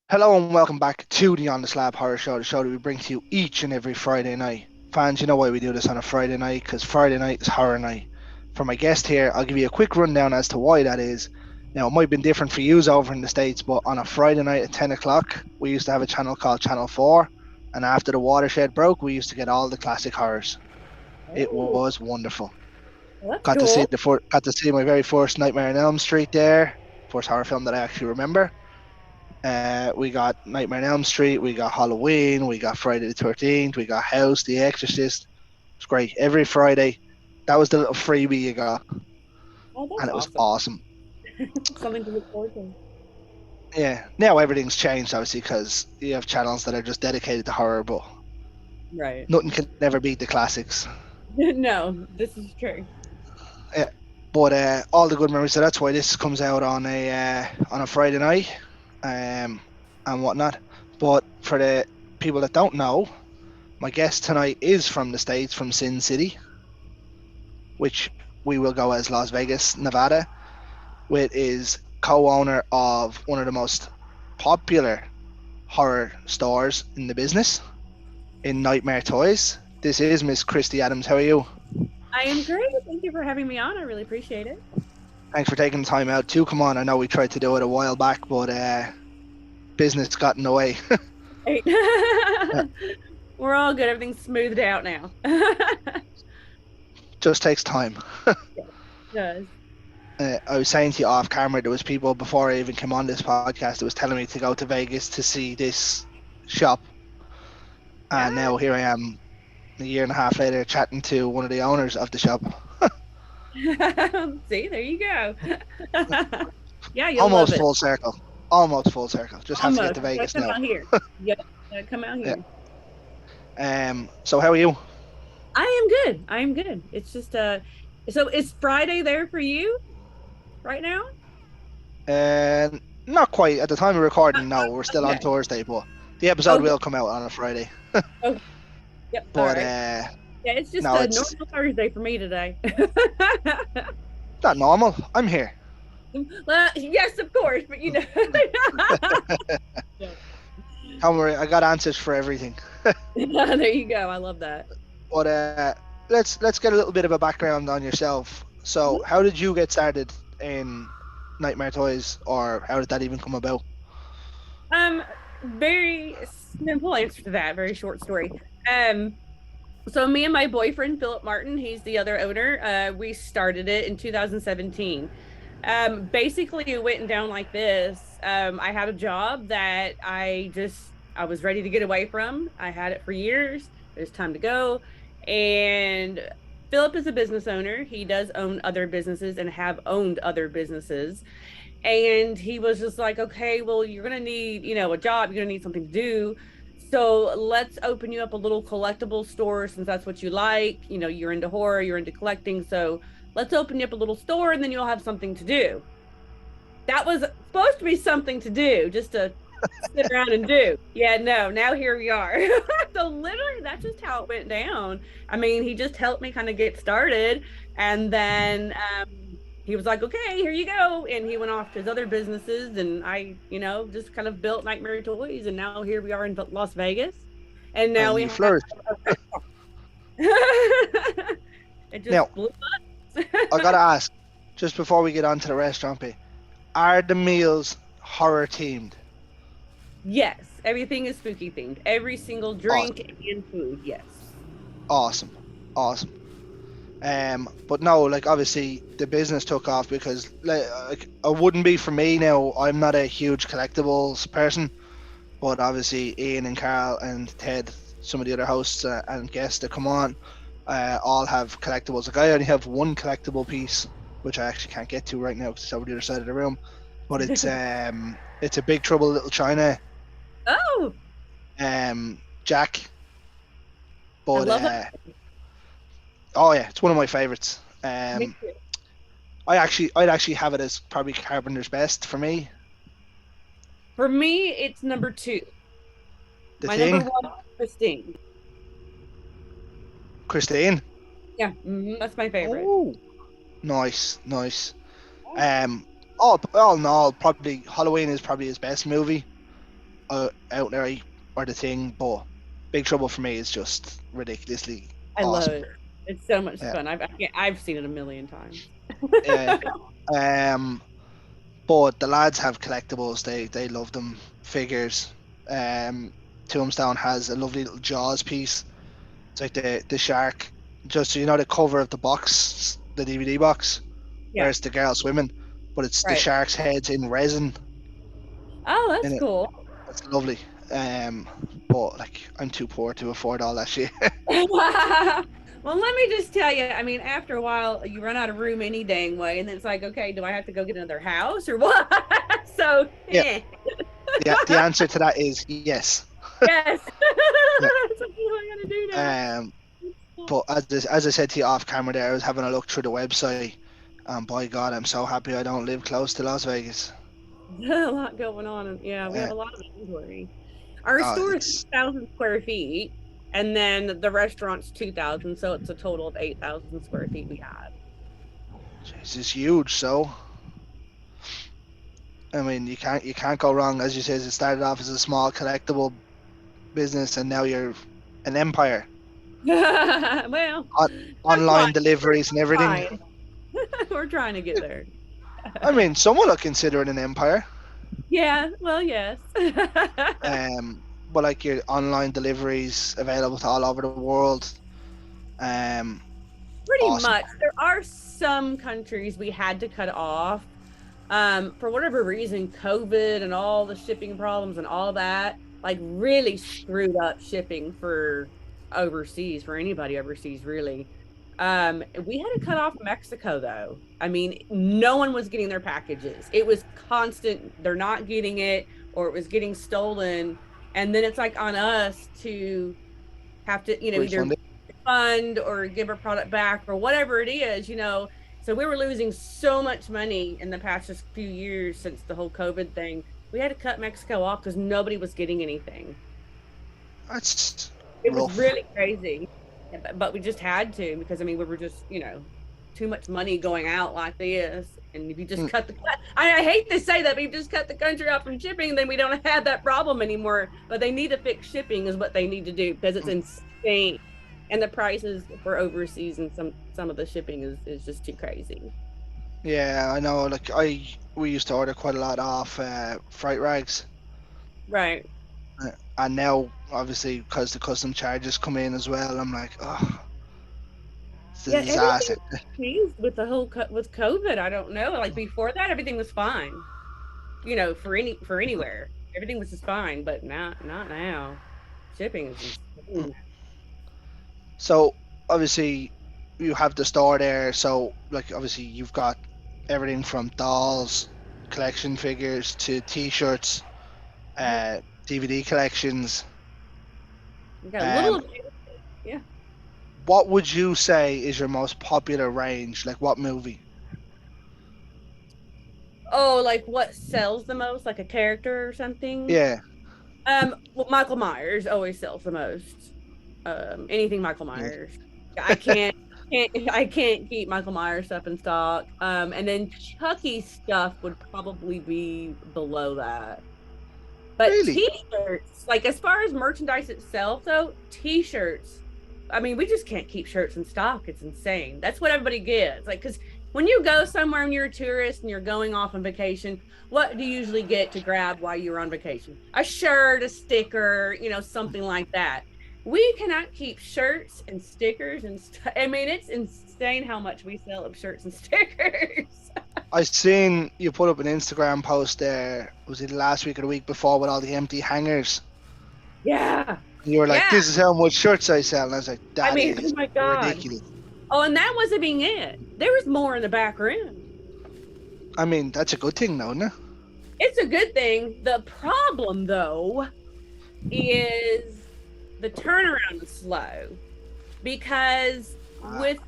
Hello and welcome back to the On the Slab Horror Show, the show that we bring to you each and every Friday night. Fans, you know why we do this on a Friday night? Because Friday night is horror night. For my guest here, I'll give you a quick rundown as to why that is. Now, it might have been different for you over in the States, but on a Friday night at 10 o'clock, we used to have a channel called Channel 4. And after the watershed broke, we used to get all the classic horrors. It Oh, was wonderful. well, that's Got to see cool. my very first Nightmare on Elm Street there, first horror film that I actually remember. We got Nightmare on Elm Street, we got Halloween, we got Friday the 13th, we got House, The Exorcist. It's great. Every Friday, that was the little freebie you got, Oh, and that's it was awesome. awesome. Something to look forward to. Yeah, now everything's changed, obviously, because you have channels that are just dedicated to horror, but Right. nothing can never beat the classics. No, this is true. Yeah. But all the good memories, so that's why this comes out on a Friday night, um, and whatnot. But for the people that don't know, my guest tonight is from the States, from Sin City, which we will go as Las Vegas, Nevada, with is co-owner of one of the most popular horror stores in the business, in Nightmare Toys. This is Miss Kristy Adams. How are you? I am great. Thank you for having me on. I really appreciate it. Thanks for taking the time out to come on. I know we tried to do it a while back, but business got in the way. Great. We're all good. Everything's smoothed out now. Just takes time. Yeah, it does. I was saying to you off camera, there was people before I even came on this podcast that was telling me to go to Vegas to see this shop, and Yeah. now here I am, a year and a half later, chatting to one of the owners of the shop. See, there you go. Yeah, you'll love Almost it. full circle. Almost full circle. Just have to get Almost. to You gotta Vegas come now. out here. Yep. Gotta come out Yeah. here. So how are you? I am good. I am good. It's just so it's Friday there for you right now? Not quite. At the time of recording, no, we're still on Okay. Thursday, but the episode Okay. will come out on a Friday. Okay. Yep. All But right. Yeah, it's just no, a it's normal Thursday for me today. not normal. I'm here. Well, yes, of course, but you know. Yeah. Don't worry, I got answers for everything. There you go. I love that. But let's get a little bit of a background on yourself. So, Mhm. how did you get started in Nightmare Toys, or how did that even come about? Um, very simple answer to that. Very short story. Um, so me and my boyfriend Philip Martin, he's the other owner. We started it in 2017. Basically, it went down like this. I had a job that I was ready to get away from. I had it for years. It was time to go. And Philip is a business owner. He does own other businesses and have owned other businesses. And he was just like, okay, well, you're gonna need, a job, you're gonna need something to do. So let's open you up a little collectible store since that's what you like. You're into horror, you're into collecting. So let's open you up a little store and then you'll have something to do. That was supposed to be something to do, just to sit around and do. Yeah, no, now here we are. So literally that's just how it went down. I mean, he just helped me kind of get started. And then he was like, okay, here you go. And he went off to his other businesses. And I, just kind of built Nightmare Toys. And now here we are in Las Vegas. And now And we you have flourished. it just Now, blew up. I gotta ask, just before we get on to the restaurant bit, are the meals horror themed? Yes, everything is spooky themed. Every single Awesome, drink and food. Yes. awesome, awesome. But no, like obviously the business took off because like it wouldn't be for me now. I'm not a huge collectibles person, but obviously Ian and Carl and Ted, some of the other hosts and guests that come on, all have collectibles. Like I only have one collectible piece, which I actually can't get to right now because it's over the other side of the room. But it's a Big Trouble Little China Oh, Jack. I But love that. oh yeah, it's one of my favorites. Me too. I'd actually have it as probably Carpenter's best for me. For me, it's number two. The My number Thing, one is Christine. Christine. Yeah, that's my favorite. Oh, nice, nice. Um, all in all, probably Halloween is probably his best movie. outright or the thing, but Big Trouble for me is just ridiculously I love awesome. it. It's so much Yeah, fun. I've seen it a million times. yeah. But the lads have collectibles. They love them. Figures. Um, Tombstone has a lovely little Jaws piece. It's like the shark. Just so you know, the cover of the box, the DVD box, where Yeah, it's the girl swimming, but it's the right. shark's heads in resin Oh, in that's it. cool. It's lovely. But like I'm too poor to afford all that shit. Well, let me just tell you, I mean, after a while, you run out of room any dang way, and then it's like, okay, do I have to go get another house or what? So, Yeah, eh. the answer to that is yes. Yes. Yeah. That's what I gotta do Um, now. but as I said to you off camera there, I was having a look through the website, and by God, I'm so happy I don't live close to Las Vegas. A lot going on. And yeah, we have Uh, a lot of inventory. Our oh, store is it's 6,000 square feet, and then the restaurant's 2,000, so it's a total of 8,000 square feet we have. it's huge. So I mean, you can't go wrong. As you said, it started off as a small collectible business, and now you're an empire. Well, On, not quite. online deliveries and We're everything. trying. We're trying to get there. I mean, someone will consider it an empire. Yeah, well, yes. But like your online deliveries available to all over the world. Um, Pretty awesome. much. There are some countries we had to cut off. For whatever reason, COVID and all the shipping problems and all that, like really screwed up shipping for overseas, for anybody overseas, really. We had to cut off Mexico though. I mean, no one was getting their packages. It was constant, they're not getting it, or it was getting stolen. And then it's like on us to have to, either Refunded. fund or give a product back or whatever it is. So we were losing so much money in the past just few years since the whole COVID thing. We had to cut Mexico off because nobody was getting anything. That's It was rough. really crazy, but we just had to because I mean we were just too much money going out like this. And if you just Mm, cut I hate to say that, but you just cut the country off from shipping, then we don't have that problem anymore. But they need to fix shipping is what they need to do because it's mm. insane. And the prices for overseas and some of the shipping is just too crazy. Yeah, I know. Like we used to order quite a lot off Fright Rags, Right. and now obviously because the custom charges come in as well, I'm like, oh, it's a Yeah, everything disaster. changed with the whole with COVID. I don't know. Like before that, everything was fine. For anywhere, everything was just fine. But not now. Shipping is insane. So obviously you have the store there. So like obviously you've got everything from dolls, collection figures to T-shirts, Mhm. uh, DVD collections. We got a little Um, of everything. Yeah. what would you say is your most popular range? Like what movie? Oh, like what sells the most, like a character or something? Yeah, Well, Michael Myers always sells the most. Anything Michael yeah. Myers. I can't keep Michael Myers stuff in stock. And then Chucky stuff would probably be below that. But Really? t-shirts, like as far as merchandise itself, though, t-shirts. I mean, we just can't keep shirts in stock. It's insane. That's what everybody gets. Like, because when you go somewhere and you're a tourist and you're going off on vacation, what do you usually get to grab while you're on vacation? A shirt, a sticker, something like that. We cannot keep shirts and stickers and I mean, it's insane how much we sell of shirts and stickers. I seen you put up an Instagram post there. Was it last week or the week before with all the empty hangers? Yeah. And you were like, Yeah. "This is how much shirts I sell." And I was like, I "That mean, oh is my God. ridiculous." Oh, and that wasn't being it. There was more in the back room. I mean, that's a good thing, though, isn't it? It's a good thing. The problem, though, is the turnaround is slow because with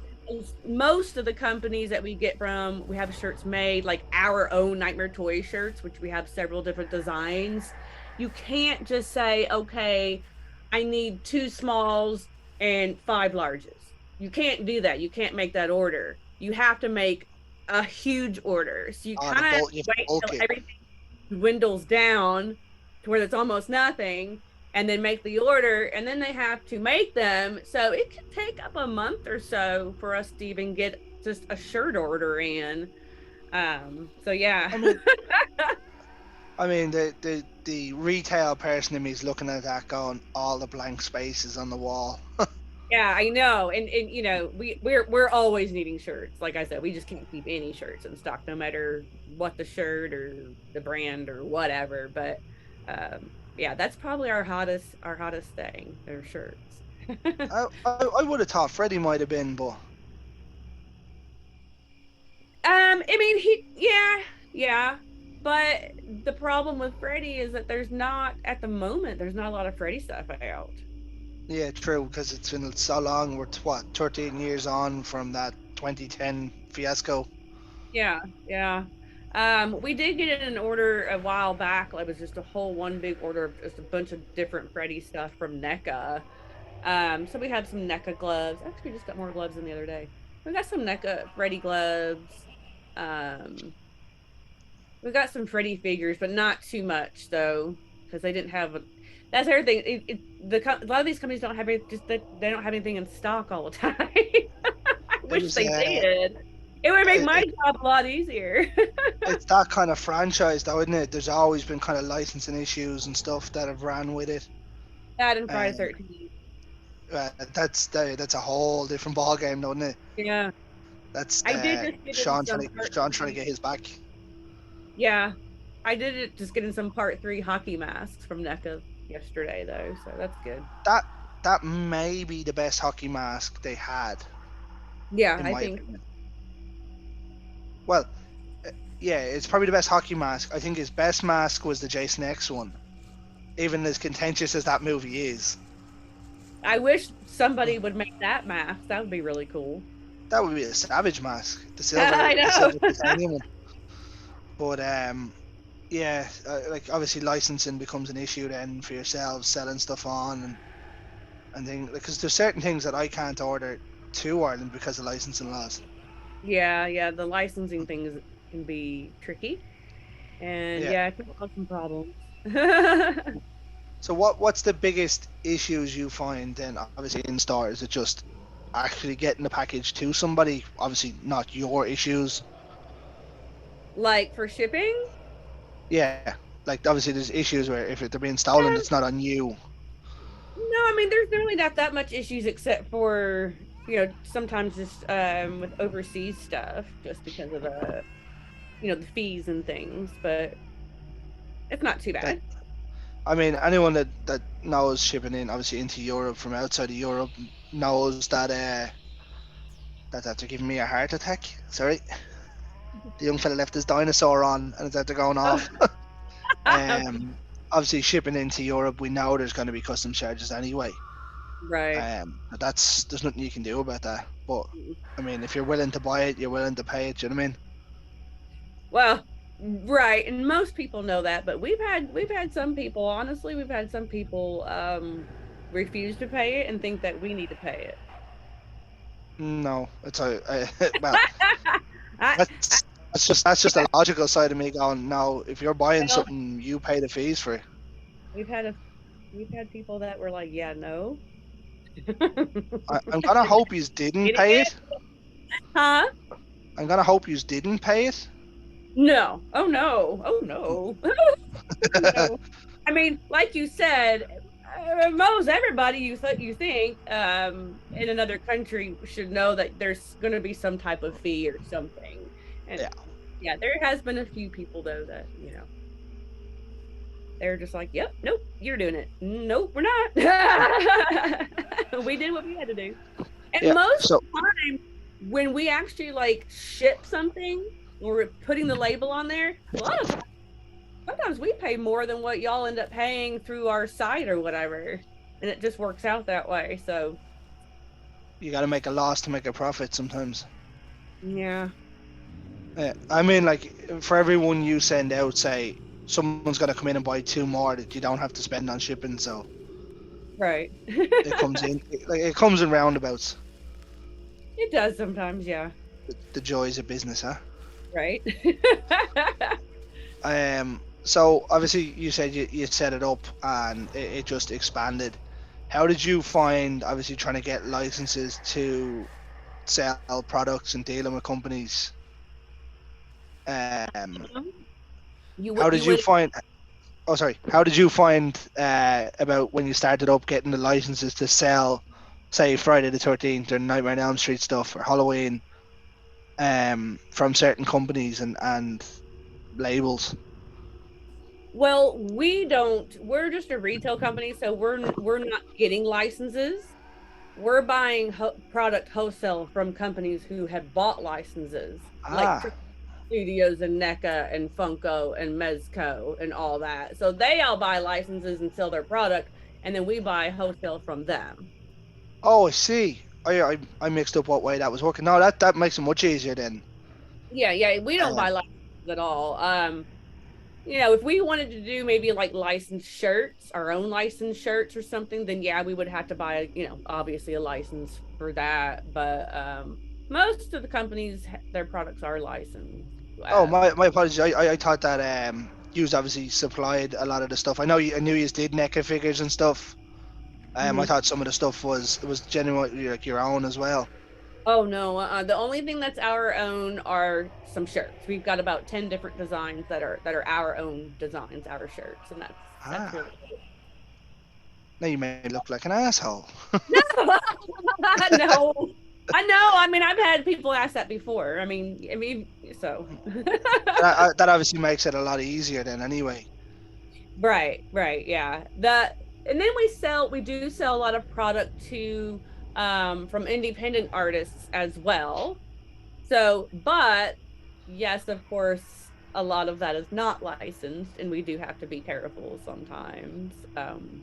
most of the companies that we get from, we have shirts made like our own Nightmare Toy shirts, which we have several different designs. You can't just say, okay, I need 2 smalls and 5 larges. You can't do that. You can't make that order. You have to make a huge order. So you Oh, the kind of bulk, you have to wait bulk until it. everything dwindles down to where it's almost nothing, and then make the order, and then they have to make them. So it could take up a month or so for us to even get just a shirt order in. So yeah. I mean, the retail person in me is looking at that, going, all the blank spaces on the wall. Yeah, I know. And you know, we're always needing shirts. Like I said, we just can't keep any shirts in stock, no matter what the shirt or the brand or whatever. But yeah, that's probably our hottest thing, are shirts. I would have thought Freddie might have been, but I mean, yeah. But the problem with Freddie is that at the moment, there's not a lot of Freddie stuff out. yeah, true, because it's been so long. We're what, 13 years on from that 2010 fiasco. Yeah, yeah. We did get an order a while back. It was just a whole one big order of just a bunch of different Freddy stuff from NECA. So we had some NECA gloves. Actually, we just got more gloves than the other day. We got some NECA Freddy gloves. We got some Freddy figures, but not too much though, because they didn't have. That's everything. A lot of these companies don't have they don't have anything in stock all the time. I It wish was they did. It would make my job a lot easier. it's that kind of franchise, though, isn't it? There's always been kind of licensing issues and stuff that have ran with it. That and Friday Um, 13th. That's a whole different ball game, though, isn't it? Yeah. That's I did just get in Sean some Sean trying to get his back. Yeah. I did it just getting some part 3 hockey masks from NECA yesterday though, so that's good. That may be the best hockey mask they had, Yeah, in I my think. opinion. Well, yeah, it's probably the best hockey mask. I think his best mask was the Jason X one, even as contentious as that movie is. I wish somebody would make that mask. That would be really cool. That would be a Savage mask, I the know. silver titanium one. But yeah, like obviously licensing becomes an issue then for yourselves selling stuff on and things, because there's certain things that I can't order to Ireland because of licensing laws. Yeah, the licensing things can be tricky. And Yeah. yeah, it can cause some problems. So what's the biggest issues you find then? Obviously in store, is it just actually getting the package to somebody? Obviously not your issues. Like for shipping? Yeah, like obviously there's issues where if they're being stolen, it's not on you. No, I mean there's really not that much issues except for, sometimes just with overseas stuff just because of the fees and things, but it's not too That bad. I mean, anyone that knows shipping in obviously into Europe from outside of Europe knows that after giving me a heart attack. Sorry, the young fella left his dinosaur on and it's after going off. Okay. Obviously shipping into Europe, we know there's going to be customs charges anyway. Right. But there's nothing you can do about that. But I mean, if you're willing to buy it, you're willing to pay it. Do you know what I mean? Well, right, and most people know that, but we've had some people, honestly, we've had some people refuse to pay it and think that we need to pay it. No, it's well, I, that's just a logical side of me going. No, if you're buying well, something, you pay the fees for it. we've had a we've had people that were like, yeah, no. I'm gonna hope you didn't Getting pay it? it. Huh? I'm gonna hope you didn't pay it. No. Oh no. Oh no. No. I mean, like you said, most everybody you think in another country should know that there's going to be some type of fee or something. And Yeah. yeah, there has been a few people though that they're just like, yep, nope, you're doing it. Nope, we're not. We did what we had to do. And Yeah. most So of the time, when we actually like ship something or we're putting the label on there, a lot of sometimes we pay more than what y'all end up paying through our site or whatever, and it just works out that way. So you got to make a loss to make a profit sometimes. yeah. Yeah. I mean, like for everyone you send out, say someone's gonna come in and buy 2 more that you don't have to spend on shipping. So Right. it comes in, it comes in roundabouts. It does sometimes, yeah. The joys of business, huh? Right. So obviously you said you set it up and it just expanded. How did you find obviously trying to get licenses to sell products and dealing with companies? Um, You how would did you you would find? Oh, sorry. How did you find about when you started up getting the licenses to sell, say Friday the 13th or Nightmare on Elm Street stuff or Halloween, from certain companies and labels? Well, we don't. We're just a retail company, so we're not getting licenses. We're buying product wholesale from companies who have bought licenses, like Ah, Studios and NECA and Funko and Mezco and all that. So they all buy licenses and sell their product, and then we buy wholesale from them. oh, I see. I mixed up what way that was working. No, that makes it much easier then. Yeah, yeah, we don't Um, buy licenses at all. If we wanted to do maybe like licensed shirts, our own licensed shirts or something, then yeah, we would have to buy, obviously a license for that. But most of the companies, their products are licensed. oh, Um, my apologies. I thought that you obviously supplied a lot of the stuff. I knew you did NECA figures and stuff. I mhm. thought some of the stuff was genuinely like your own as well. Oh no, the only thing that's our own are some shirts. We've got about 10 different designs that are our own designs, our shirts, and that's Ah, really cool. now you may look like an asshole. No, no, I know. I mean, I've had people ask that before. I mean, so That obviously makes it a lot easier then anyway. right, right, yeah. And then we do sell a lot of product to from independent artists as well. So, but yes, of course, a lot of that is not licensed, and we do have to be careful sometimes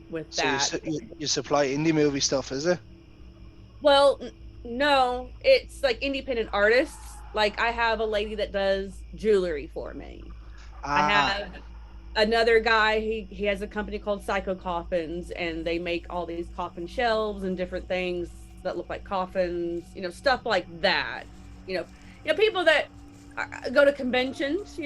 with So that. you supply indie movie stuff, is it? Well, no, it's like independent artists. Like I have a lady that does jewelry for me. I Ah, have another guy. He has a company called Psycho Coffins, and they make all these coffin shelves and different things that look like coffins. Stuff like that. People that go to conventions.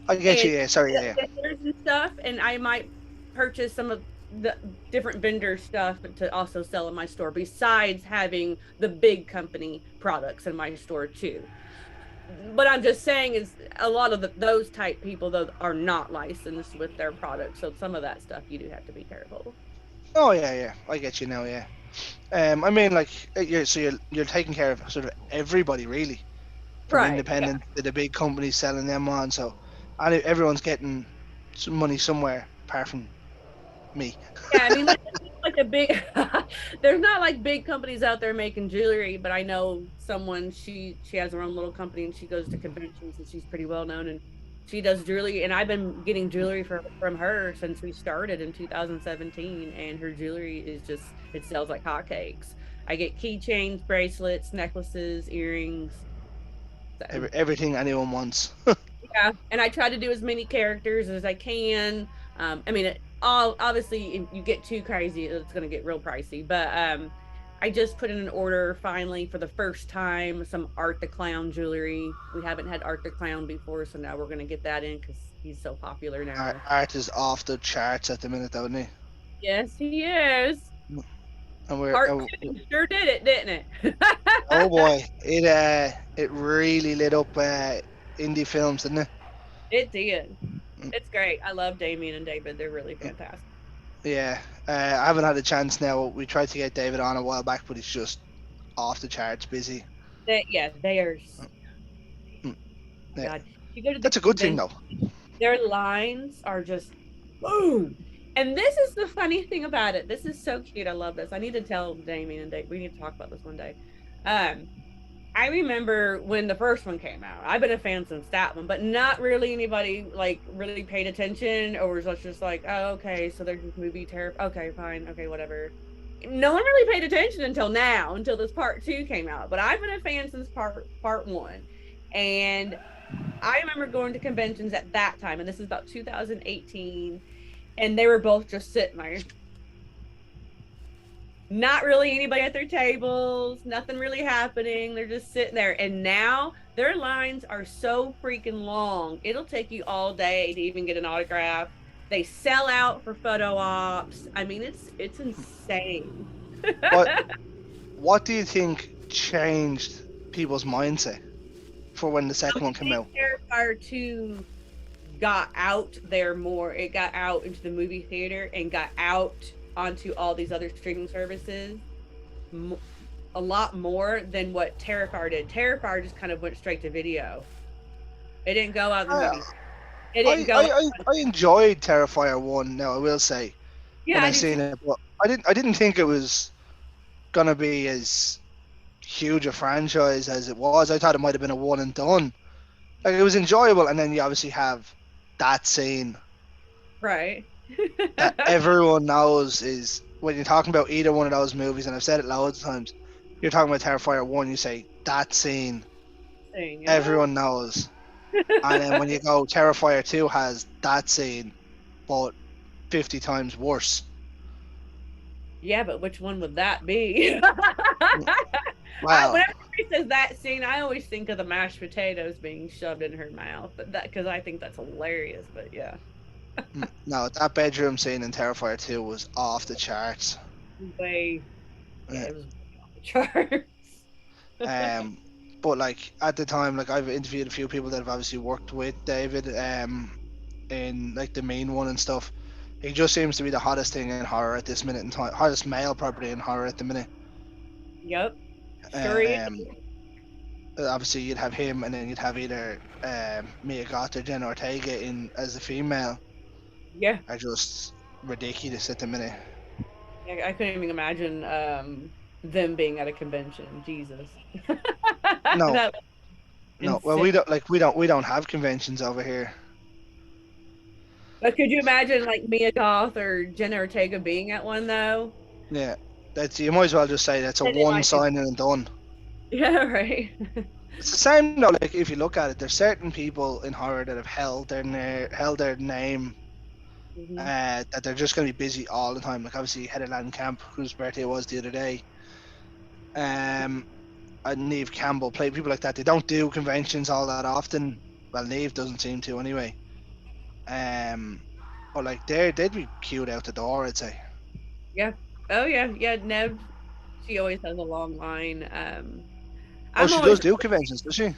I get And you. Yeah, sorry. Yeah, vendors and stuff, and I might purchase some of the different vendor stuff to also sell in my store besides having the big company products in my store too. But I'm just saying is a lot of those type people though are not licensed with their products, so some of that stuff you do have to be careful. oh yeah, yeah. I get you now. Yeah. I mean, like, you're taking care of sort of everybody really, from Right, yeah. independent to the big companies selling them on. So, and everyone's getting some money somewhere apart from me. Yeah, I mean, like a big, there's not like big companies out there making jewelry, but I know someone, she has her own little company and she goes to conventions and she's pretty well known and she does jewelry. And I've been getting jewelry from her since we started in 2017. And her jewelry is just, it sells like hotcakes. I get keychains, bracelets, necklaces, earrings. So Everything anyone wants. yeah, and I try to do as many characters as I can. I mean, all obviously, if you get too crazy, it's going to get real pricey. But I just put in an order finally for the first time some Art the Clown jewelry. We haven't had Art the Clown before, so now we're going to get that in because he's so popular now. Art is off the charts at the minute, don't he? Yes, he is. And we're Part two sure did it, didn't it? oh boy, it really lit up indie films, didn't it? It did. Mm, It's great. I love Damien and David. They're really mm, fantastic. yeah, I haven't had a chance now. We tried to get David on a while back, but he's just off the charts busy. Yeah, they are. Mm, My yeah, God, you go to the that's a good thing convention, though. their lines are just boom. And this is the funny thing about it. This is so cute. I love this. I need to tell Damien and Dave. We need to talk about this one day. Um, I remember when the first one came out. I've been a fan since that one, but not really anybody like really paid attention or was just like, oh, okay, so there's this movie terrible. Okay, fine. Okay, whatever. No one really paid attention until now, until this part two came out. But I've been a fan since part one. And I remember going to conventions at that time, and this is about 2018, and they were both just sitting there. not really anybody at their tables, nothing really happening. They're just sitting there. And now their lines are so freaking long. It'll take you all day to even get an autograph. They sell out for photo ops. I mean, it's insane. What do you think changed people's mindset for when the second one came out? Terrifier 2 got out there more. It got out into the movie theater and got out onto all these other streaming services a lot more than what Terrifier did. Terrifier just kind of went straight to video. It didn't go out in the movie. It didn't go. I enjoyed Terrifier 1. Now I will say, Yeah, when I seen it, but I didn't think it was gonna be as huge a franchise as it was. I thought it might have been a one and done. Like, it was enjoyable, and then you obviously have that scene right. that everyone knows is when you're talking about either one of those movies, and I've said it loads of times. You're talking about Terrifier 1, you say that scene, everyone knows. And then when you go, Terrifier 2 has that scene, but 50 times worse. Yeah, but which one would that be? Wow. Whenever she says that scene, I always think of the mashed potatoes being shoved in her mouth, but that because I think that's hilarious. But yeah. No, that bedroom scene in Terrifier 2 was off the charts. It was off the charts. But like at the time, like I've interviewed a few people that have obviously worked with David in like the main one and stuff. He just seems to be the hottest thing in horror at this minute in time, hottest male property in horror at the minute. Yep. Sure. Obviously you'd have him, and then you'd have either Mia Goth or Jenna Ortega in as a female. Yeah. Are just ridiculous at the minute. I couldn't even imagine them being at a convention. Jesus. No. No. Well, we don't have conventions over here. But could you imagine like Mia Goth or Jenna Ortega being at one though? Yeah. You might as well just say that's a one signing and done. Yeah, right. It's the same though. Like if you look at it, there's certain people in horror that have held their name, that they're just going to be busy all the time. Like obviously Heather Camp, whose birthday it was the other day, and Neve Campbell, play people like that. They don't do conventions all that often. Well, Neve doesn't seem to anyway. But like they'd be queued out the door, I'd say. Yeah. Oh yeah. Yeah. Nev, she always has a long line. She does do conventions, does she?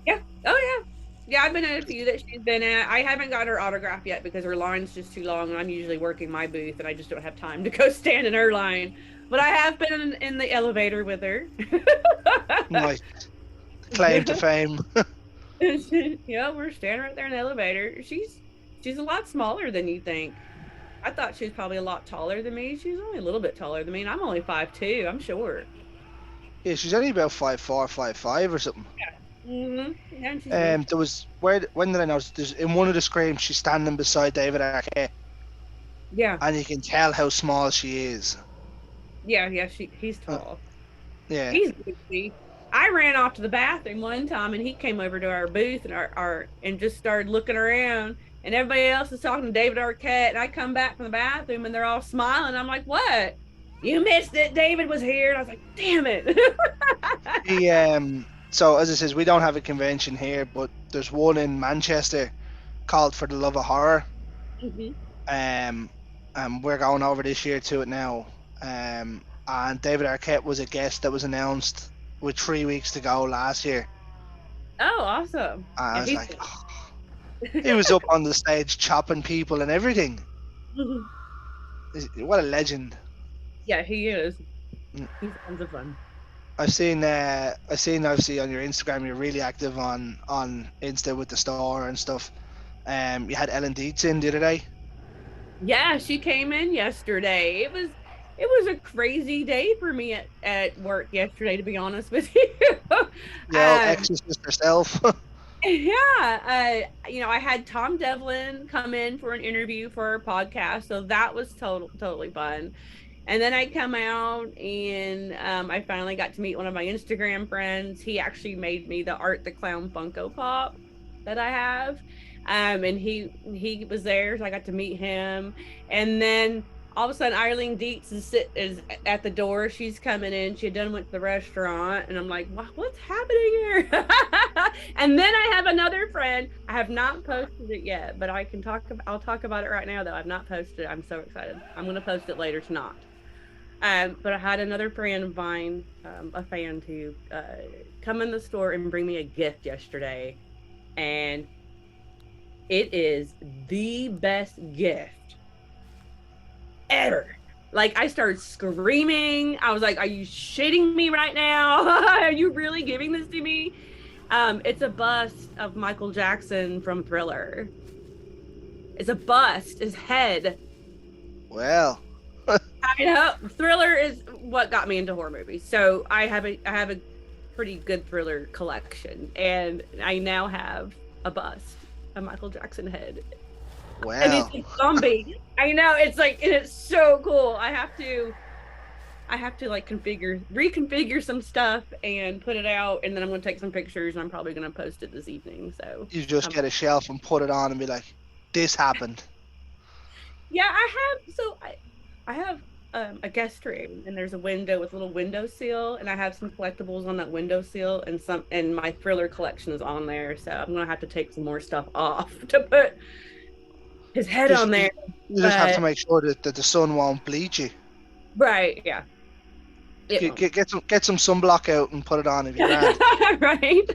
Yeah. Oh yeah. Yeah, I've been at a few that she's been at. I haven't got her autograph yet because her line's just too long, and I'm usually working my booth, and I just don't have time to go stand in her line. But I have been in the elevator with her. Nice. Claim to fame. Yeah, we're standing right there in the elevator. She's a lot smaller than you think. I thought she was probably a lot taller than me. She's only a little bit taller than me, and I'm only 5'2". I'm short. Yeah, she's only about 5'4", 5'5" or something. Yeah. Yeah, there was when did I notice? There's in one of the screams she's standing beside David Arquette. Yeah. And you can tell how small she is. Yeah, he's tall. Yeah. He's goofy. I ran off to the bathroom one time, and he came over to our booth and just started looking around, and everybody else is talking to David Arquette, and I come back from the bathroom, and they're all smiling. I'm like, what? You missed it. David was here. And I was like, damn it. So as it says, we don't have a convention here, but there's one in Manchester called For the Love of Horror. And we're going over this year to it now. And David Arquette was a guest that was announced with 3 weeks to go last year. Oh, awesome. And I was like, he was up on the stage chopping people and everything. What a legend. Yeah, he is. He's tons of fun. I've seen obviously on your Instagram you're really active on Insta with the store and stuff. You had Ellen Dietz in the other day. Yeah, she came in yesterday. It was a crazy day for me at work yesterday, to be honest with you. Exorcist herself. Yeah, I had Tom Devlin come in for an interview for our podcast, so that was totally fun. And then I come out and I finally got to meet one of my Instagram friends. He actually made me the Art the Clown Funko Pop that I have. And he was there, so I got to meet him. And then all of a sudden Eileen Dietz is at the door. She's coming in. She had done went to the restaurant, and I'm like, what's happening here? And then I have another friend. I have not posted it yet, but I'll talk about it right now though. I've not posted it. I'm so excited. I'm gonna post it later tonight. But I had another friend of mine, a fan to come in the store and bring me a gift yesterday, and it is the best gift ever. Like, I started screaming. I was like, are you shitting me right now? Are you really giving this to me? It's a bust of Michael Jackson from Thriller. It's a bust, his head. Well, I know Thriller is what got me into horror movies. So I have a pretty good Thriller collection, and I now have a bust of Michael Jackson head. well. And it's a zombie. I know, it's like, and it's so cool. I have to like reconfigure some stuff and put it out, and then I'm gonna take some pictures, and I'm probably gonna post it this evening. So You just get a shelf and put it on and be like, this happened. yeah, I have a guest room, and there's a window with a little window sill, and I have some collectibles on that window sill, and my Thriller collection is on there. So I'm gonna have to take some more stuff off to put his head on there. You just have to make sure that the sun won't bleach you. Right, yeah. Get some sunblock out and put it on if you can. Right.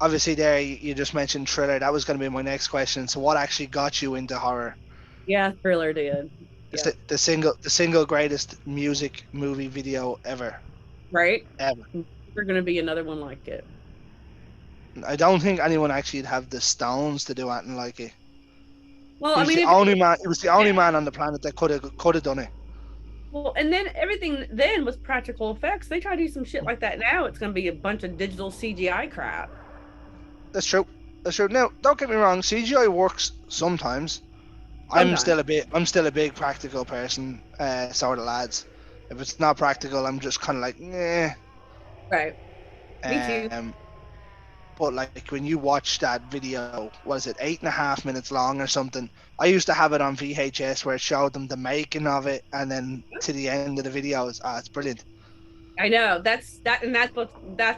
Obviously there you just mentioned Thriller. That was going to be my next question. So what actually got you into horror? Yeah, Thriller did. It's the single greatest music movie video ever. Right? Ever. There's going to be another one like it. I don't think anyone actually would have the stones to do anything like it. Well, He was the only man on the planet that could have done it. Well, and then everything then was practical effects. They try to do some shit like that now. It's going to be a bunch of digital CGI crap. That's true. Now, don't get me wrong. CGI works sometimes. I'm still a big practical person, sort of lads. If it's not practical, I'm just kind of like, nah. Right. Me too. But like when you watch that video, what is it, 8.5 minutes long or something? I used to have it on VHS where it showed them the making of it, and then to the end of the video, it's brilliant. I know that's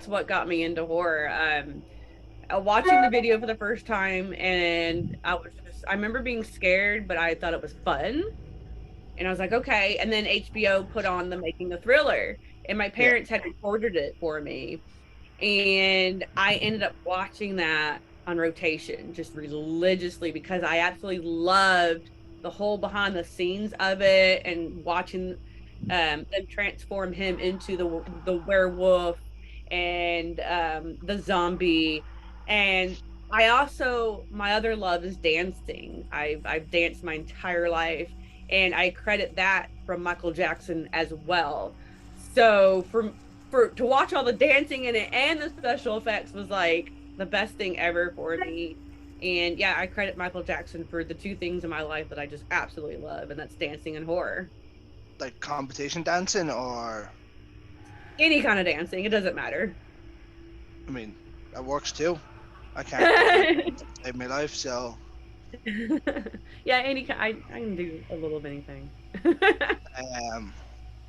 what got me into horror. Watching the video for the first time, and I remember being scared, but I thought it was fun, and I was like, okay. And then HBO put on the making of Thriller, and my parents had recorded it for me. And I ended up watching that on rotation just religiously because I absolutely loved the whole behind the scenes of it and watching them transform him into the werewolf and the zombie. And my other love is dancing. I've danced my entire life, and I credit that from Michael Jackson as well. So to watch all the dancing in it and the special effects was like the best thing ever for me. And yeah, I credit Michael Jackson for the two things in my life that I just absolutely love, and that's dancing and horror. Like competition dancing or any kind of dancing, it doesn't matter. I mean, that works too. I can't save my life, so yeah, I can do a little of anything.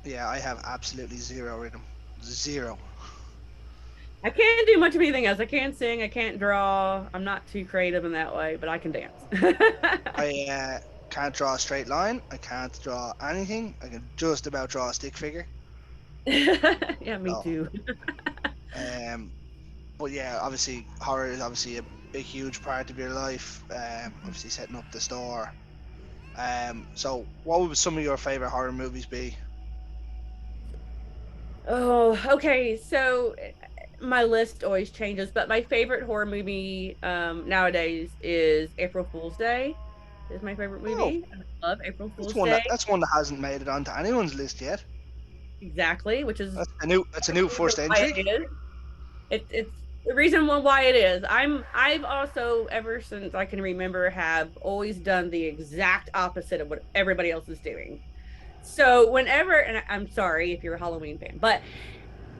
Yeah, I have absolutely zero rhythm. Zero. I can't do much of anything else. I can't sing. I can't draw. I'm not too creative in that way, but I can dance. I can't draw a straight line. I can't draw anything. I can just about draw a stick figure. Yeah, me too. But yeah, obviously horror is obviously a huge part of your life. Obviously setting up the store. So what would some of your favorite horror movies be? Oh, okay. So my list always changes, but my favorite horror movie nowadays is April Fool's Day. Is my favorite movie. I love April Fool's Day. That's one that hasn't made it onto anyone's list yet. Exactly, which is that's a new first entry. It's the reason why it is. I've also, ever since I can remember, have always done the exact opposite of what everybody else is doing. So whenever, and I'm sorry if you're a Halloween fan, but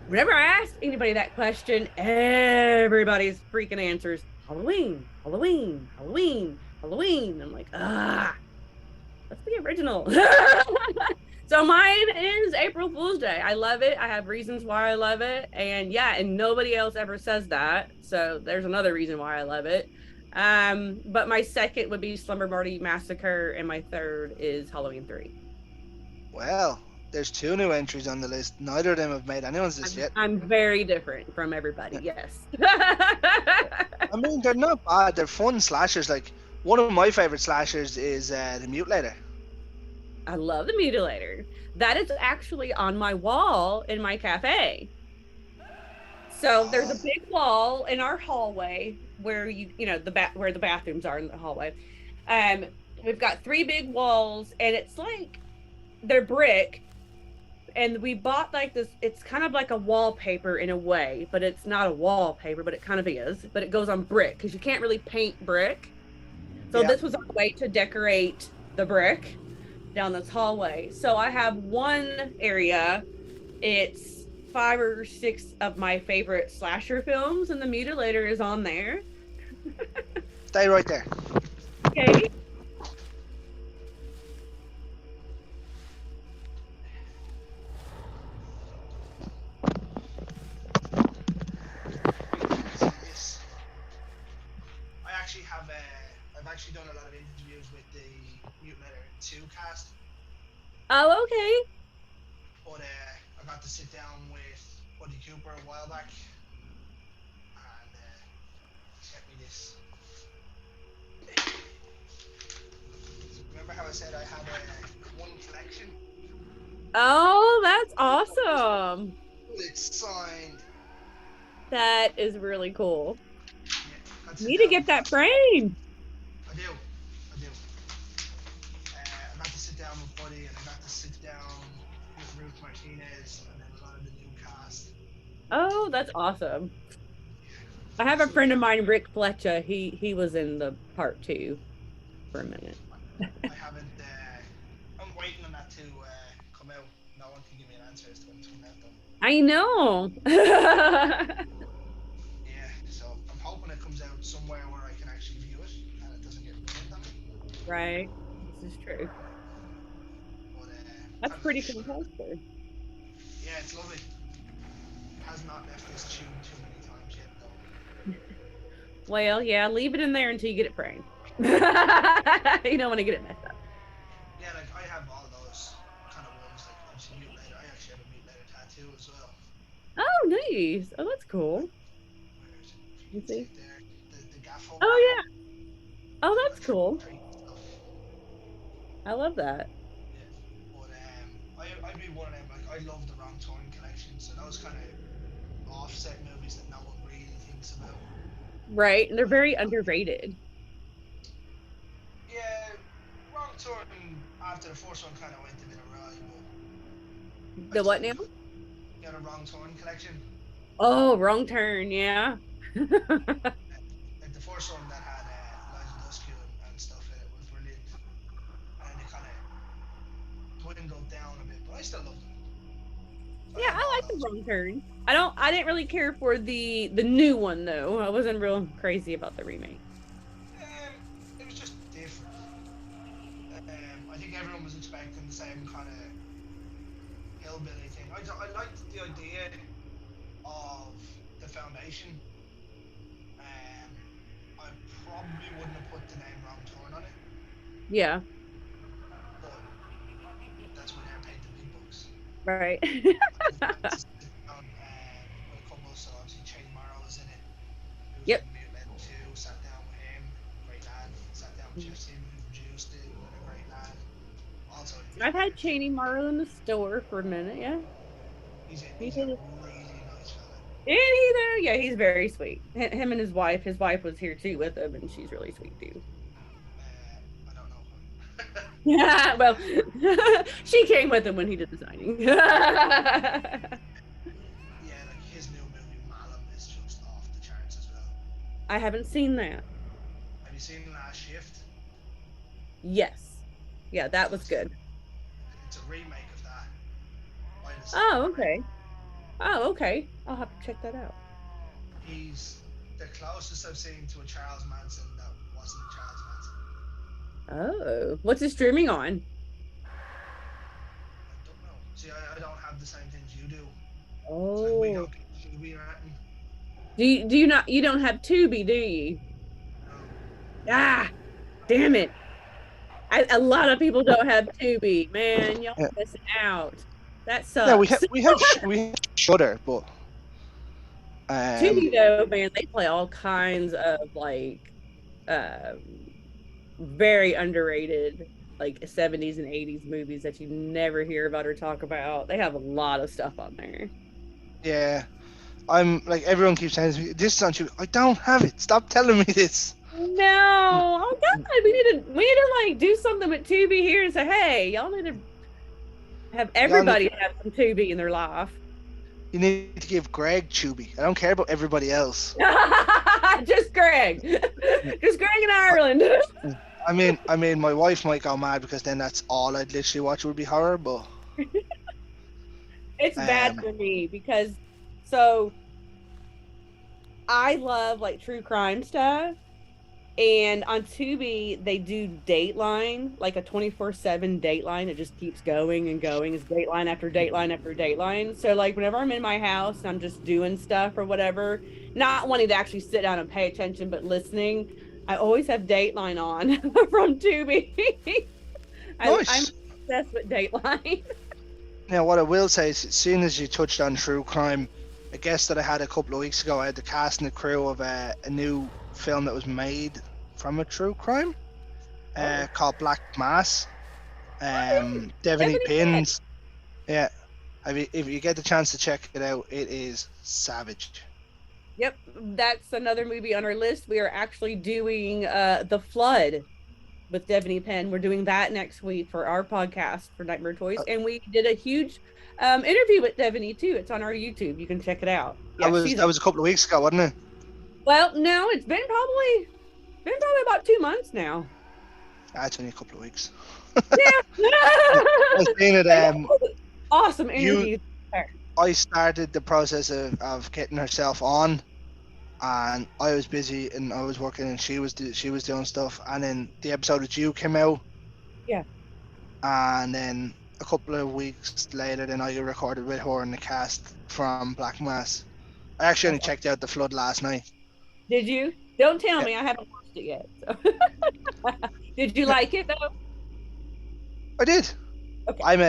whenever I ask anybody that question, everybody's freaking answers Halloween, Halloween, Halloween, Halloween. I'm like, That's the original. So mine is April Fool's Day. I love it. I have reasons why I love it. And yeah, and nobody else ever says that. So there's another reason why I love it. But my second would be Slumber Party Massacre, and my third is Halloween 3. Well, there's two new entries on the list. Neither of them have made anyone's list yet. I'm very different from everybody, yes. I mean, they're not bad. They're fun slashers. Like, one of my favorite slashers is the Mutilator. I love the Mutilator. That is actually on my wall in my cafe. So there's a big wall in our hallway where where the bathrooms are in the hallway. Um, we've got 3 big walls, and it's like they're brick. And we bought like this. It's kind of like a wallpaper in a way, but it's not a wallpaper, but it kind of is. But it goes on brick because you can't really paint brick. So this was a way to decorate the brick down this hallway. So I have one area. It's 5 or 6 of my favorite slasher films, and the Mutilator is on there. Stay right there. Okay. I've actually done a lot of interviews with the Mutilator 2 cast. Oh, okay. But I got to sit down with Buddy Cooper a while back, and he sent me this. Remember how I said I had one collection? Oh, that's awesome. It's signed. That is really cool. Yeah, you need to get that framed. I do. I got to sit down with Buddy, and I got to sit down with Ruth Martinez, and then a lot of the new cast. Oh, that's awesome. I have a friend of mine, Rick Fletcher. He was in the part 2 for a minute. I haven't. I'm waiting on that to come out. No one can give me an answer as to when it's coming out, though. I know. Yeah, so I'm hoping it comes out somewhere where I can actually view it and it doesn't get ruined on me. Right. This is true. But, that's pretty cool poster. Yeah, it's lovely. It has not left this tune too many times yet, though. Well, yeah, leave it in there until you get it framed. You don't want to get it messed up. Yeah, like I have all those kind of ones, like obviously Mutilator. I actually have a Mutilator tattoo as well. Oh, nice. Oh, that's cool. You see? The gaff hole. Oh, yeah. Oh, that's cool. I love that. Yeah, but I'd be one of them. Like I love the Wrong Turn collection, so those kind of offset movies that no one really thinks about. Right, and they're very underrated. Yeah, Wrong Turn after the first one kind of went a bit awry, but the what now? Yeah, the Wrong Turn collection. Oh, Wrong Turn, yeah. Like the first one that had Elijah Dusky and stuff in it was brilliant, and it kind of dwindled down a bit, but I still love them. Yeah, I like the Wrong Turn. I didn't really care for the new one though. I wasn't real crazy about the remake. It was just different. I think everyone was expecting the same kind of hillbilly thing. I liked the idea of the Foundation. I probably wouldn't have put the name Wrong Turn on it. Yeah. But that's when they paid the big bucks. Right. With a couple, so obviously Shane Morrow was in it. Yep. Mutilator 2, sat down with him, great lad. Sat down with Jeff Stevens, who produced it, a great lad. Also, I've had Cheney Marlowe in the store for a minute, yeah. He's a really nice fella. Is he though? Yeah, he's very sweet. Him and his wife was here too with him, and she's really sweet too. I don't know him. Yeah, well, she came with him when he did the signing. Yeah, like his new movie Malum is just off the charts as well. I haven't seen that. Have you seen Last Shift? Yes. Yeah, that was good. It's a remake of that. Oh, okay. Oh, okay. I'll have to check that out. He's the closest I've seen to a Charles Manson that wasn't Charles Manson. Oh, what's it streaming on? I don't know. See, I don't have the same things you do. It's like we Oh, don't get Tubi or anything. do you not? You don't have Tubi, do you? No. Ah, damn it! A lot of people don't have Tubi. Man, y'all Yeah, missing out. That yeah. sucks. We have Shudder, but um, Tubi though, man, they play all kinds of like um very underrated like 70s and 80s movies that you never hear about or talk about. They have a lot of stuff on there. yeah. I'm like everyone keeps saying to me, this is on Tubi. I don't have it. Stop telling me this. No, oh God, we need to like do something with Tubi here and say, hey, y'all need to have Y'all need, everybody have some Tubi in their life. you need to give Greg Tubi. I don't care about everybody else. Just Greg, just Greg in Ireland. I mean, my wife might go mad because then that's all I'd literally watch would be horror. But It's bad um, for me because so I love like true crime stuff. And on Tubi, they do Dateline, like a 24/7 Dateline. It just keeps going and going. It's Dateline after Dateline after Dateline. So, like, whenever I'm in my house and I'm just doing stuff or whatever, not wanting to actually sit down and pay attention, but listening, I always have Dateline on from Tubi. I'm nice. obsessed with Dateline. Now, what I will say is, seeing as you touched on true crime, a guest that I had a couple of weeks ago, I had the cast and the crew of a new film that was made from a true crime Oh, called Black Mass. really? Devaney Stephanie Penn. Pins. Yeah, if you get the chance to check it out, it is savage. Yep, that's another movie on our list. We are actually doing The Flood with Devaney Penn. We're doing that next week for our podcast for Nightmare Toys. Uh, And we did a huge interview with Devaney too. It's on our YouTube. You can check it out. That Yeah, was she's that was a couple of weeks ago, wasn't it? well, no, it's been probably about 2 months now. That's only a couple of weeks. Yeah. I seen it. Awesome You, interview. I started the process of getting herself on, and I was busy and I was working, and she was doing stuff, and then the episode with you came out, Yeah. and then a couple of weeks later, then I recorded with her and the cast from Black Mass. I actually only That's awesome. checked out the flood last night. Did you? Don't tell Yeah, me I haven't watched it yet. So. Did you yeah, like it though? I did. Okay. I'm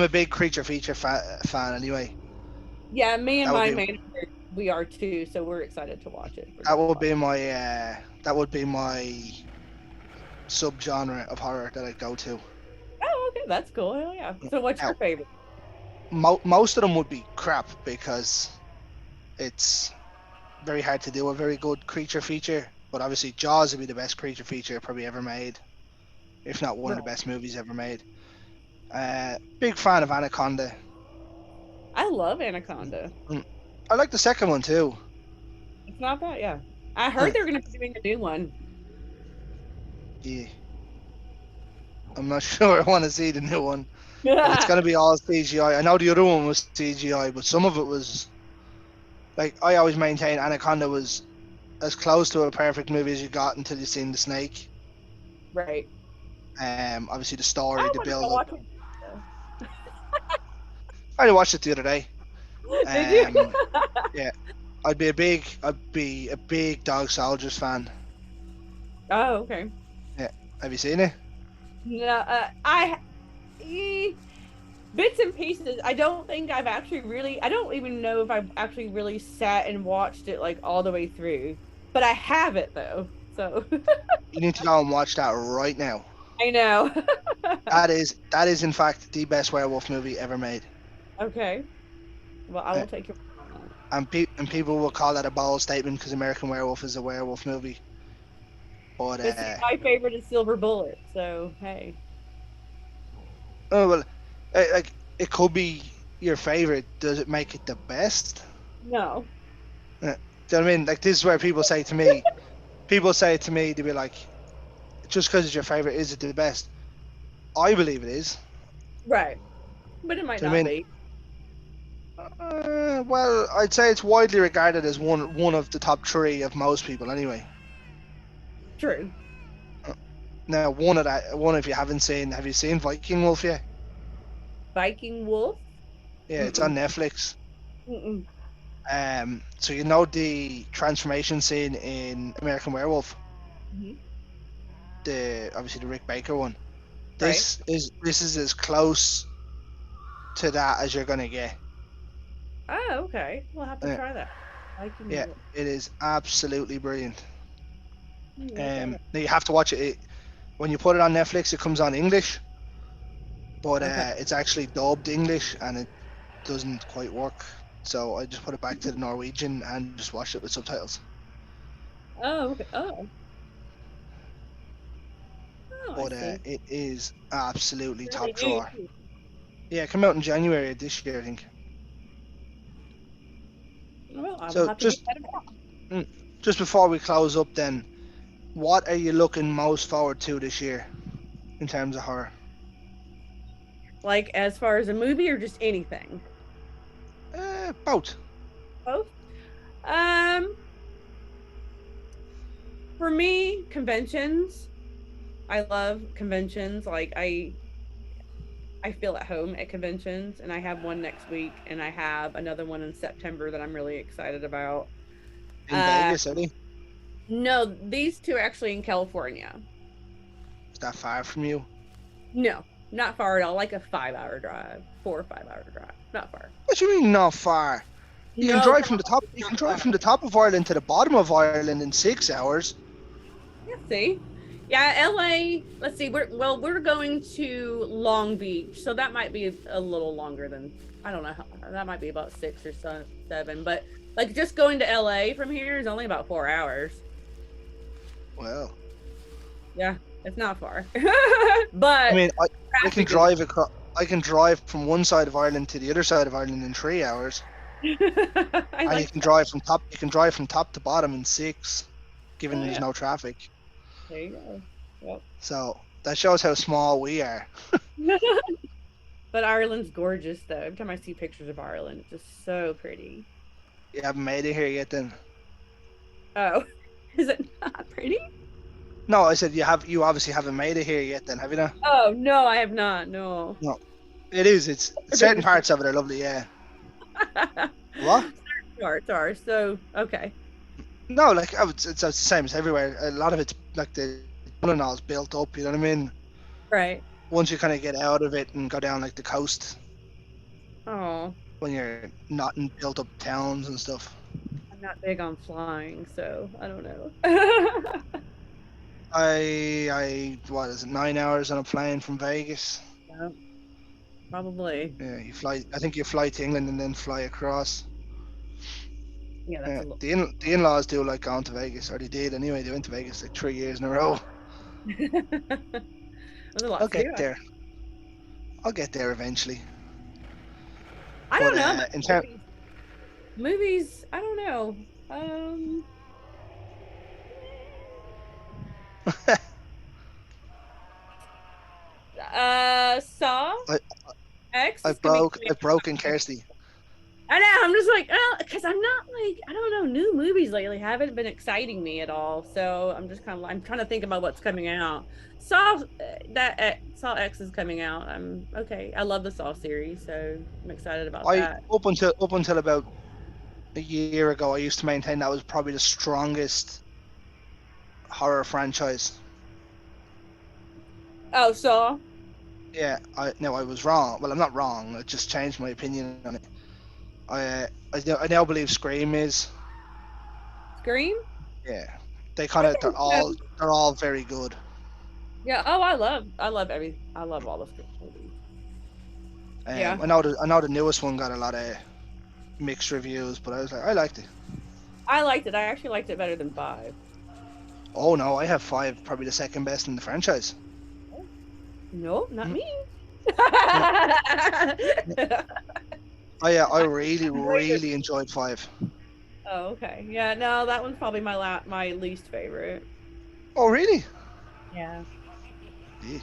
a big creature feature fan anyway. Yeah, me and That would my be manager, we are too, so we're excited to watch it for that this would podcast. be my that would be my subgenre of horror that I go to. Oh, okay, that's cool. Hell yeah. So what's Now, your favorite? most of them would be crap because it's very hard to do a very good creature feature. But obviously, Jaws would be the best creature feature probably ever made, if not one of the Right. best movies ever made. Big fan of Anaconda. I love Anaconda. Mm. I like the second one too. It's not bad, yeah. I Uh, heard they're gonna be doing a new one. yeah, I'm not sure I want to see the new one. If it's Yeah, gonna be all CGI, I know the other one was CGI, but some of it was like I always maintain Anaconda was as close to a perfect movie as you got until you seen the snake. right. Obviously the story, I the want to build go up. watch it though. I only watched it the other day. Did you? Um, yeah, I'd be a big Dog Soldiers fan. Oh, okay. Yeah, have you seen it? No, eh, bits and pieces. I don't think I've actually really. I don't even know if I've actually really sat and watched it like all the way through. But I have it though, so You need to go and watch that right now. I know. That is in fact the best werewolf movie ever made. Okay. Well, I Uh, will take your word on that. and people will call that a bold statement because American Werewolf is a werewolf movie. But But see, my favorite is Silver Bullet. So hey, oh well, like it could be your favorite. Does it make it the best? no. Do you know what I mean? Like this is where people say it to me, they be like, just because it's your favorite, is it the best? I believe it is. Right. But it might Do you know what not I mean? be. Well, I'd say it's widely regarded as one of the top three of most people, anyway. True. Now, one if you haven't seen, have you seen Viking Wolf yet? Viking Wolf. Yeah, it's on Netflix. Mm-mm. So you know the transformation scene in American Werewolf, Mhm. obviously the Rick Baker one. Right. This is as close to that as you're gonna get. Oh, okay. We'll have to Yeah, try that. Viking yeah, Wolf. it is absolutely brilliant. Okay. Now you have to watch it. When you put it on Netflix, it comes on English, but Okay. it's actually dubbed English and it doesn't quite work. So I just put it back to the Norwegian and just watched it with subtitles. Oh, okay. Oh, oh, I But see. it is absolutely Really top new. drawer. Yeah, it came out in January of this year, I think. Well, I will So have to give that a try. mm, just before we close up, then, what are you looking most forward to this year in terms of horror? Like as far as a movie or just anything? Both. Both. Um, for me, conventions. I love conventions. Like I feel at home at conventions, and I have one next week, and I have another one in September that I'm really excited about. In Vegas, are they? Is No, these two are actually in California. that far from you? No, not far at all. Like a 5 hour drive, 4 or 5 hour drive. Not far. What do you mean not far? You can No, drive from the top. California's You not can drive from far. the top of Ireland to the bottom of Ireland in 6 hours. Yeah, see. Yeah, LA. Let's see. We're going to Long Beach, so that might be a little longer than I don't know. That might be about 6 or 7, but like just going to LA from here is only about 4 hours. Well, Yeah, it's not far, I but mean, I can traffic is. drive across. I can drive from one side of Ireland to the other side of Ireland in 3 hours, I and you like can that. drive from top. You can drive from top to bottom in 6, given Oh there's yeah, no traffic. there you go. So that shows how small we are. Yep. But Ireland's gorgeous, though. Every time I see pictures of Ireland, it's just so pretty. You haven't made it here yet, then. Oh, is it not pretty? No, I said you have. You obviously haven't made it here yet, then, have you? Not? Oh no, I have not. No. No, it is. It's certain parts of it are lovely. Yeah. What? Parts are so okay. No, like it's the same as everywhere. A lot of it's like the all is built up. You know what I mean? Right. Once you kind of get out of it and go down like the coast, Oh, when you're not in built up towns and stuff. I'm not big on flying, so I don't know. What is it? 9 hours on a plane from Vegas. Yeah, probably. Yeah, you fly. I think you fly to England and then fly across. Yeah, that's Yeah, a little. the in-laws do like going to Vegas, or they did anyway. They went to Vegas like 3 years in a row. There's a lot I'll to do. get there. I'll get there eventually. I But don't know. But in terms, movies, I don't know. Saw I X is I've gonna be broke coming I've broken Kirsty. I know. I'm just like, oh, because I'm not like, I don't know, new movies lately haven't been exciting me at all. So I'm just kind of, I'm trying to think about what's coming out. Saw X is coming out. I'm okay. I love the Saw series, so I'm excited about I that. up until about a year ago, I used to maintain that was probably the strongest horror franchise. Oh, Saw Yeah, I was wrong. Well, I'm not wrong. I just changed my opinion on it. I now believe Scream is. Scream. Yeah, they I kind of think so. they're all very good. Yeah. Oh, I love all the Scream movies. Yeah, I know the newest one got a lot of mixed reviews, but I was like, I liked it. I liked it. I actually liked it better than five. Oh no, I have 5, probably the second best in the franchise. No, not Mm, me. yeah, I really Later. really enjoyed 5. Oh, okay. Yeah, no, that one's probably my least favorite. Oh really? Yeah. Yeah.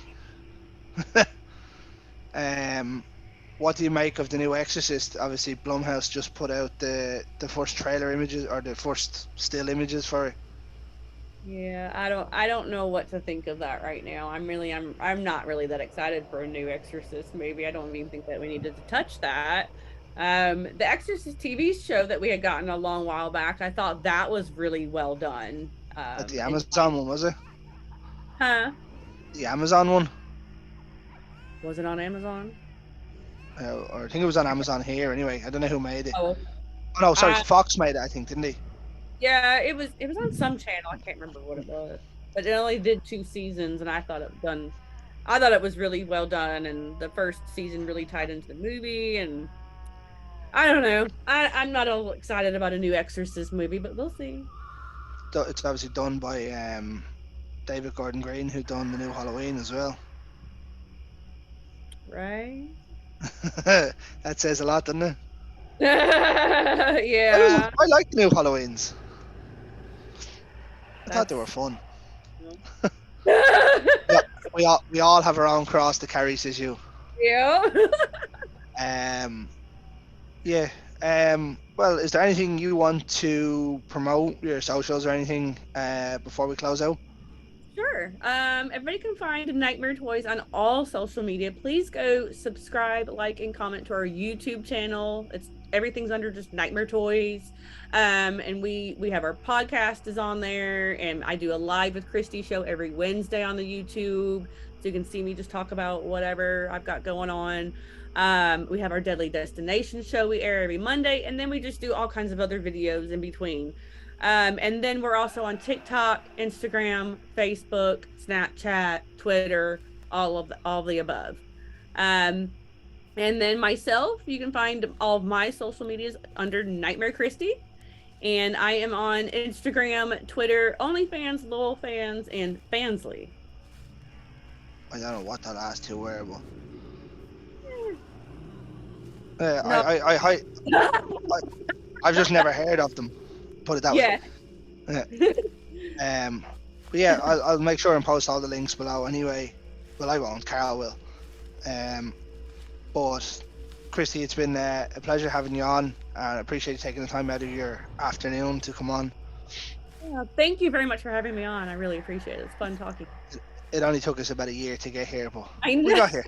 What do you make of the new Exorcist? Obviously, Blumhouse just put out the first trailer images or the first still images for it. Yeah, I don't know what to think of that right now. I'm not really that excited for a new Exorcist movie. I don't even think that we needed to touch that. The Exorcist TV show that we had gotten a long while back, I thought that was really well done. At the And Amazon one, was it? huh? The Amazon one? Was it on Amazon? Or I think it was on Amazon here anyway. I don't know who made it. Oh, Oh no, sorry, I Fox made it, I think, didn't they? yeah, it was on some channel. I can't remember what it was. But it only did 2 seasons and I thought it was really well done and the first season really tied into the movie and I don't know. I'm not all excited about a new Exorcist movie, but we'll see. It's obviously done by David Gordon Green, who done the new Halloween as well. Right? That says a lot, doesn't it? Yeah. I like the new Halloweens. I thought That's they were fun. yeah. Yeah, we all have our own cross to carry, says you. Yeah. Um, yeah. Well, is there anything you want to promote, your socials or anything, before we close out? Sure. Everybody can find Nightmare Toys on all social media. Please go subscribe, like, and comment to our YouTube channel. It's everything's under just Nightmare Toys. And we have our podcast is on there, and I do a live with Kristy show every Wednesday on the YouTube, so you can see me just talk about whatever I've got going on. We have our Deadly Destination show we air every Monday, and then we just do all kinds of other videos in between. And then we're also on TikTok, Instagram, Facebook, Snapchat, Twitter, all of the above. Um, and then myself, you can find all of my social medias under Nightmare Kristy. And I am on Instagram, Twitter, OnlyFans, Lowell Fans, and Fansly. I don't know what the last two were, but No. I've just never heard of them. Put it that Yeah. way. But yeah, I'll make sure and post all the links below anyway. Well, I won't. Carl will. But Kristy, it's been a pleasure having you on, and I appreciate you taking the time out of your afternoon to come on. Yeah, thank you very much for having me on. I really appreciate it. It's fun talking. It only took us about a year to get here, but I know. we got here.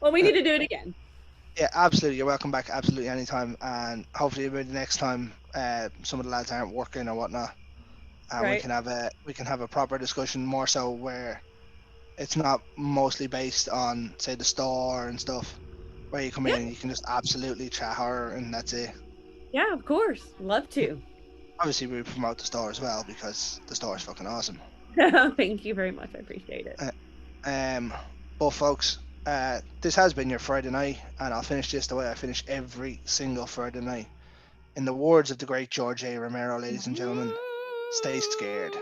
Well, we need to do it again. Yeah, absolutely. You're welcome back absolutely anytime, and hopefully maybe the next time some of the lads aren't working or whatnot, and Right. we can have a proper discussion, more so where it's not mostly based on, say, the store and stuff, where you come in and you can just absolutely chat horror and that's it. Yeah, of course. Love to. Obviously we promote the store as well because the store is fucking awesome. Thank you very much. I appreciate it. But folks, this has been your Friday night, and I'll finish this the way I finish every single Friday night. In the words of the great George A. Romero, ladies and gentlemen, stay scared.